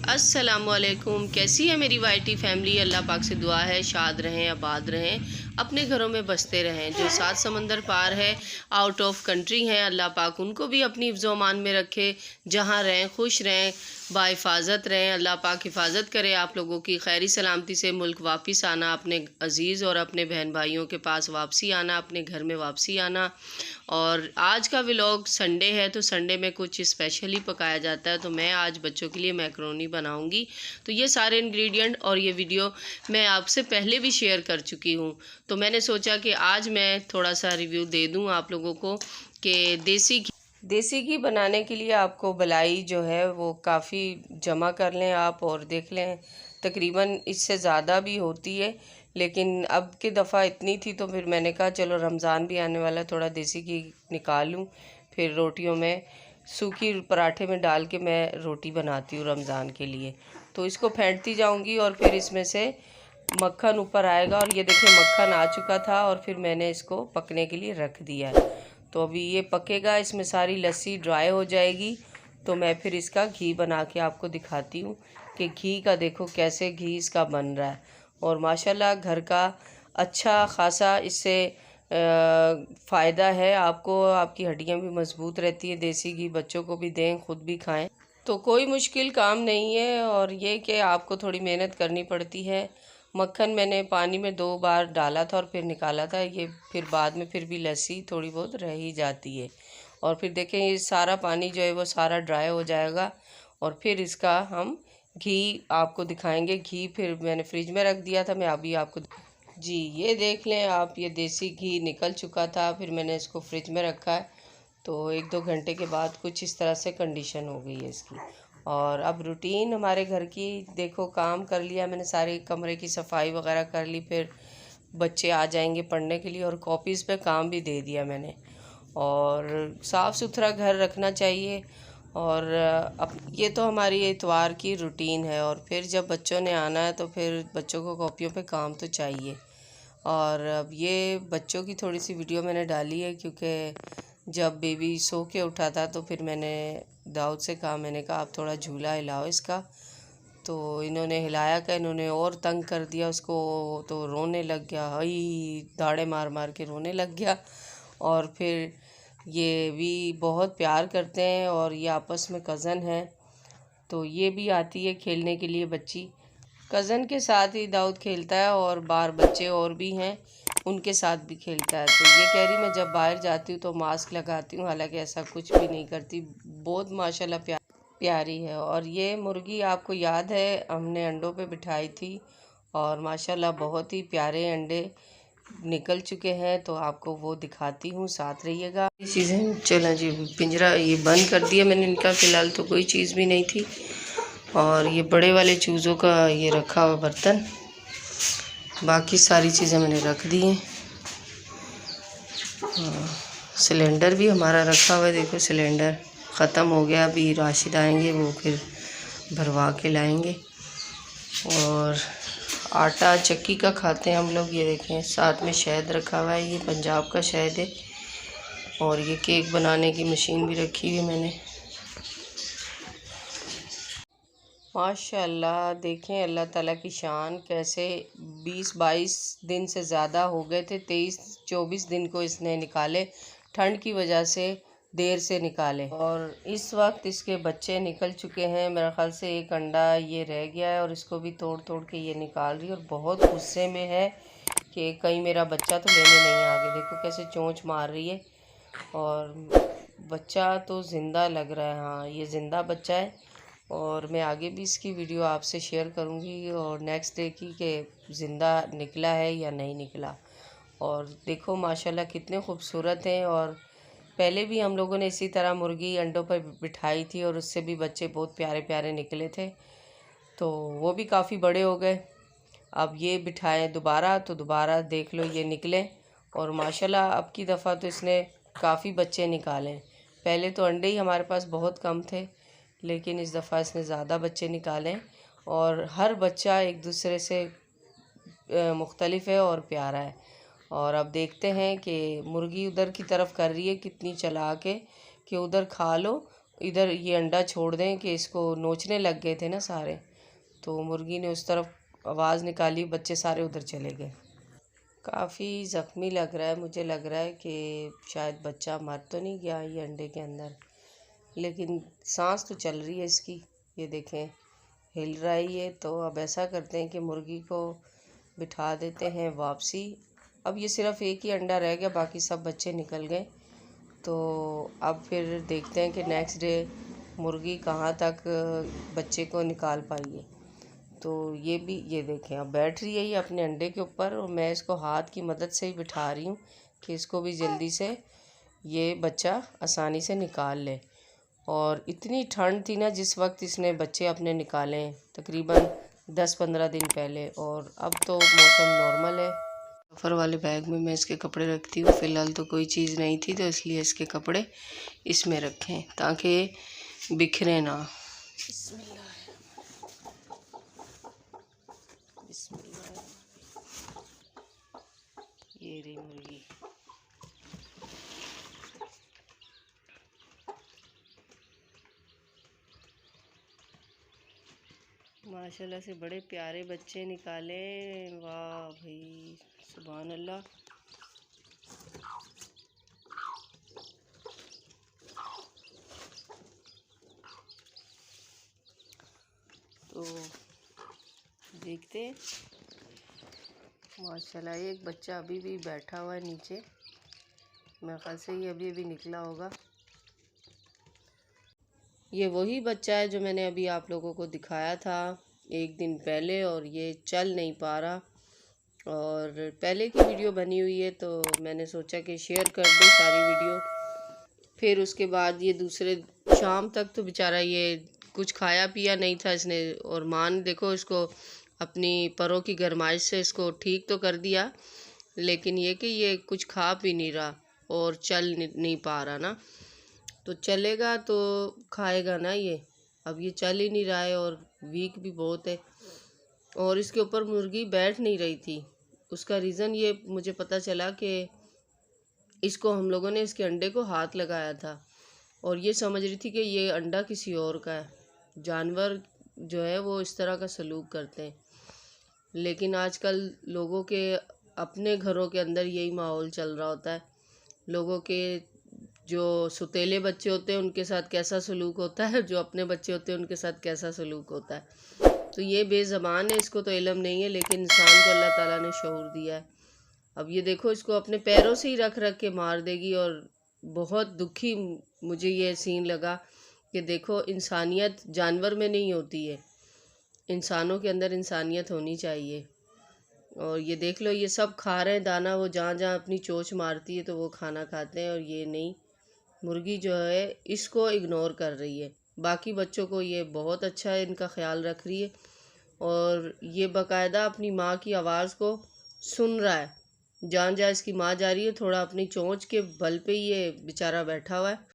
अस्सलामुअलैकुम। कैसी है मेरी वाईटी फैमिली? अल्लाह पाक से दुआ है शाद रहें, आबाद रहें, अपने घरों में बसते रहें। जो सात समंदर पार है, आउट ऑफ कंट्री हैं, अल्लाह पाक उनको भी अपनी हिफ्ज़-ओ-अमान में रखे। जहाँ रहें खुश रहें, बाहिफाजत रहें। अल्लाह पाक हिफाजत करे आप लोगों की। खैरी सलामती से मुल्क वापस आना, अपने अज़ीज़ और अपने बहन भाइयों के पास वापसी आना, अपने घर में वापसी आना। और आज का व्लॉग संडे है, तो संडे में कुछ स्पेशल ही पकाया जाता है। तो मैं आज बच्चों के लिए मैक्रोनी बनाऊंगी। तो ये सारे इंग्रेडिएंट और ये वीडियो मैं आपसे पहले भी शेयर कर चुकी हूँ। तो मैंने सोचा कि आज मैं थोड़ा सा रिव्यू दे दूँ आप लोगों को कि देसी घी बनाने के लिए आपको मलाई जो है वो काफ़ी जमा कर लें आप, और देख लें तकरीबन इससे ज़्यादा भी होती है, लेकिन अब की दफ़ा इतनी थी तो फिर मैंने कहा चलो रमज़ान भी आने वाला, थोड़ा देसी घी निकाल लूँ। फिर रोटियों में सूखी पराठे में डाल के मैं रोटी बनाती हूँ रमज़ान के लिए। तो इसको फेंटती जाऊँगी और फिर इसमें से मक्खन ऊपर आएगा। और ये देखिए मक्खन आ चुका था और फिर मैंने इसको पकने के लिए रख दिया है। तो अभी ये पकेगा, इसमें सारी लस्सी ड्राई हो जाएगी, तो मैं फिर इसका घी बना के आपको दिखाती हूँ कि घी का देखो कैसे घी इसका बन रहा है। और माशाल्लाह घर का अच्छा खासा इससे फ़ायदा है आपको, आपकी हड्डियाँ भी मज़बूत रहती है। देसी घी बच्चों को भी दें, खुद भी खाएं, तो कोई मुश्किल काम नहीं है। और ये कि आपको थोड़ी मेहनत करनी पड़ती है। मक्खन मैंने पानी में 2 बार डाला था और फिर निकाला था। ये फिर बाद में फिर भी लस्सी थोड़ी बहुत रह ही जाती है। और फिर देखें ये सारा पानी जो है वो सारा ड्राई हो जाएगा और फिर इसका हम घी आपको दिखाएंगे। घी फिर मैंने फ्रिज में रख दिया था, मैं अभी आपको जी ये देख लें आप, ये देसी घी निकल चुका था, फिर मैंने इसको फ्रिज में रखा है। तो 1-2 घंटे के बाद कुछ इस तरह से कंडीशन हो गई है इसकी। और अब रूटीन हमारे घर की देखो, काम कर लिया मैंने, सारे कमरे की सफाई वगैरह कर ली। फिर बच्चे आ जाएंगे पढ़ने के लिए और कॉपीज़ पे काम भी दे दिया मैंने। और साफ़ सुथरा घर रखना चाहिए। और अब ये तो हमारी इतवार की रूटीन है। और फिर जब बच्चों ने आना है तो फिर बच्चों को कॉपियों पे काम तो चाहिए। और अब ये बच्चों की थोड़ी सी वीडियो मैंने डाली है, क्योंकि जब बेबी सो के उठा था तो फिर मैंने दाऊद से कहा, मैंने कहा आप थोड़ा झूला हिलाओ इसका। तो इन्होंने हिलाया का, इन्होंने और तंग कर दिया उसको, तो रोने लग गया, हई दाड़े मार मार के रोने लग गया। और फिर ये भी बहुत प्यार करते हैं और ये आपस में कज़न हैं, तो ये भी आती है खेलने के लिए बच्ची। कज़न के साथ ही दाऊद खेलता है और बाहर बच्चे और भी हैं उनके साथ भी खेलता है। तो ये कह रही मैं जब बाहर जाती हूँ तो मास्क लगाती हूँ, हालांकि ऐसा कुछ भी नहीं करती। बहुत माशाल्लाह प्यारी है। और ये मुर्गी आपको याद है हमने अंडों पे बिठाई थी, और माशाल्लाह बहुत ही प्यारे अंडे निकल चुके हैं, तो आपको वो दिखाती हूँ, साथ रहिएगा। ये चीज़ें चलें जी, पिंजरा ये बंद कर दिया मैंने इनका, फ़िलहाल तो कोई चीज़ भी नहीं थी। और ये बड़े वाले चूज़ों का ये रखा हुआ बर्तन, बाकी सारी चीज़ें मैंने रख दी हैं। सिलेंडर भी हमारा रखा हुआ है, देखो सिलेंडर ख़त्म हो गया, अभी राशिद आएंगे वो फिर भरवा के लाएंगे। और आटा चक्की का खाते हैं हम लोग। ये देखें साथ में शहद रखा हुआ है, ये पंजाब का शहद है। और ये केक बनाने की मशीन भी रखी हुई मैंने। माशाल्लाह देखें अल्लाह ताला की शान, कैसे 20-22 दिन से ज़्यादा हो गए थे, 23-24 दिन को इसने निकाले, ठंड की वजह से देर से निकाले। और इस वक्त इसके बच्चे निकल चुके हैं, मेरे ख़्याल से एक अंडा ये रह गया है और इसको भी तोड़ तोड़ के ये निकाल रही है। और बहुत गुस्से में है कि कहीं मेरा बच्चा तो लेने नहीं आ गया। देखो कैसे चोंच मार रही है। और बच्चा तो ज़िंदा लग रहा है, हाँ ये ज़िंदा बच्चा है। और मैं आगे भी इसकी वीडियो आपसे शेयर करूंगी और नेक्स्ट डे की कि ज़िंदा निकला है या नहीं निकला। और देखो माशाल्लाह कितने खूबसूरत हैं। और पहले भी हम लोगों ने इसी तरह मुर्गी अंडों पर बिठाई थी और उससे भी बच्चे बहुत प्यारे प्यारे निकले थे, तो वो भी काफ़ी बड़े हो गए। अब ये बिठाएं दोबारा तो दोबारा देख लो ये निकले। और माशाल्लाह अब की दफ़ा तो इसने काफ़ी बच्चे निकाले। पहले तो अंडे ही हमारे पास बहुत कम थे, लेकिन इस दफ़ा इसने ज़्यादा बच्चे निकाले। और हर बच्चा एक दूसरे से मुख्तलिफ है और प्यारा है। और अब देखते हैं कि मुर्गी उधर की तरफ कर रही है कितनी चला के कि उधर खा लो इधर ये अंडा छोड़ दें कि इसको नोचने लग गए थे ना सारे, तो मुर्गी ने उस तरफ आवाज़ निकाली, बच्चे सारे उधर चले गए। काफ़ी ज़ख्मी लग रहा है, मुझे लग रहा है कि शायद बच्चा मर तो नहीं गया ये अंडे के अंदर, लेकिन सांस तो चल रही है इसकी, ये देखें हिल रहा है ये। तो अब ऐसा करते हैं कि मुर्गी को बिठा देते हैं वापसी। अब ये सिर्फ़ एक ही अंडा रह गया, बाकी सब बच्चे निकल गए। तो अब फिर देखते हैं कि नेक्स्ट डे मुर्गी कहाँ तक बच्चे को निकाल पाई है। तो ये देखें अब बैठ रही है ये अपने अंडे के ऊपर, और मैं इसको हाथ की मदद से ही बिठा रही हूँ कि इसको भी जल्दी से ये बच्चा आसानी से निकाल ले। और इतनी ठंड थी ना जिस वक्त इसने बच्चे अपने निकाले, तकरीबन 10-15 दिन पहले, और अब तो मौसम नॉर्मल है। सफ़र वाले बैग में मैं इसके कपड़े रखती हूँ। फ़िलहाल तो कोई चीज़ नहीं थी, तो इसलिए इसके कपड़े इसमें रखें ताकि बिखरे ना। बिस्मिल्लाह बिस्मिल्लाह। ये रही मुर्गी। माशाल्लाह से बड़े प्यारे बच्चे निकाले, वाह भाई, सुभान अल्लाह। तो देखते हैं, माशाल्लाह एक बच्चा अभी भी बैठा हुआ है नीचे, मेरे ख्याल से ये अभी अभी निकला होगा। ये वही बच्चा है जो मैंने अभी आप लोगों को दिखाया था एक दिन पहले, और ये चल नहीं पा रहा, और पहले की वीडियो बनी हुई है तो मैंने सोचा कि शेयर कर दूँ सारी वीडियो। फिर उसके बाद ये दूसरे शाम तक तो बेचारा ये कुछ खाया पिया नहीं था इसने, और माँ ने देखो इसको अपनी परों की गरमाइश से इसको ठीक तो कर दिया, लेकिन ये कि ये कुछ खा पी नहीं रहा और चल नहीं पा रहा ना। तो चलेगा तो खाएगा ना ये, अब ये चल ही नहीं रहा है और वीक भी बहुत है। और इसके ऊपर मुर्गी बैठ नहीं रही थी, उसका रीज़न ये मुझे पता चला कि इसको हम लोगों ने इसके अंडे को हाथ लगाया था, और ये समझ रही थी कि ये अंडा किसी और का है। जानवर जो है वो इस तरह का सलूक करते हैं, लेकिन आजकल लोगों के अपने घरों के अंदर यही माहौल चल रहा होता है। लोगों के जो सुतीले बच्चे होते हैं उनके साथ कैसा सलूक होता है, जो अपने बच्चे होते हैं उनके साथ कैसा सलूक होता है। तो ये बेज़बान है, इसको तो इल्म नहीं है, लेकिन इंसान को अल्लाह ताला ने शऊर दिया है। अब ये देखो इसको अपने पैरों से ही रख रख के मार देगी, और बहुत दुखी मुझे ये सीन लगा कि देखो इंसानियत जानवर में नहीं होती है, इंसानों के अंदर इंसानियत होनी चाहिए। और ये देख लो ये सब खा रहे हैं दाना, वो जहाँ जहाँ अपनी चोंच मारती है तो वो खाना खाते हैं, और ये नहीं, मुर्गी जो है इसको इग्नोर कर रही है। बाकी बच्चों को ये बहुत अच्छा है, इनका ख्याल रख रही है, और ये बाकायदा अपनी माँ की आवाज़ को सुन रहा है। जहाँ जहाँ इसकी माँ जा रही है, थोड़ा अपनी चोंच के बल पे ही ये बेचारा बैठा हुआ है।